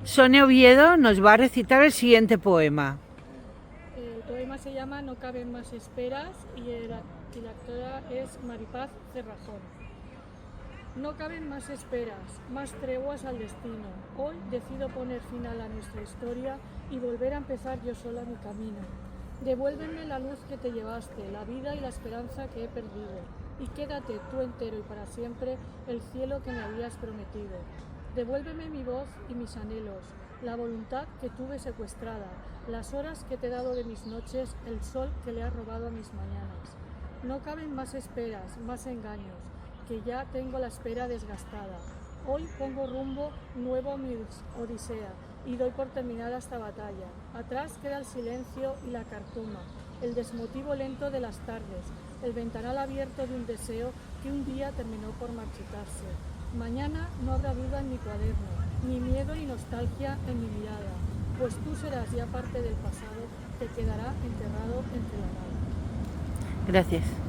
Sonia Oviedo nos va a recitar el siguiente poema. El poema se llama No caben más esperas y la autora es Maripaz Cerrajón. No caben más esperas, más treguas al destino. Hoy decido poner final a nuestra historia y volver a empezar yo sola mi camino. Devuélveme la luz que te llevaste, la vida y la esperanza que he perdido. Y quédate tú entero y para siempre el cielo que me habías prometido. Devuélveme mi voz y mis anhelos, la voluntad que tuve secuestrada, las horas que te he dado de mis noches, el sol que le has robado a mis mañanas. No caben más esperas, más engaños, que ya tengo la espera desgastada. Hoy pongo rumbo nuevo a mi odisea y doy por terminada esta batalla. Atrás queda el silencio y la carcoma, el desmotivo lento de las tardes, el ventanal abierto de un deseo que un día terminó por marchitarse. Mañana no habrá duda en mi cuaderno, ni miedo ni nostalgia en mi mirada, pues tú serás ya parte del pasado que quedará enterrado entre la nada. Gracias.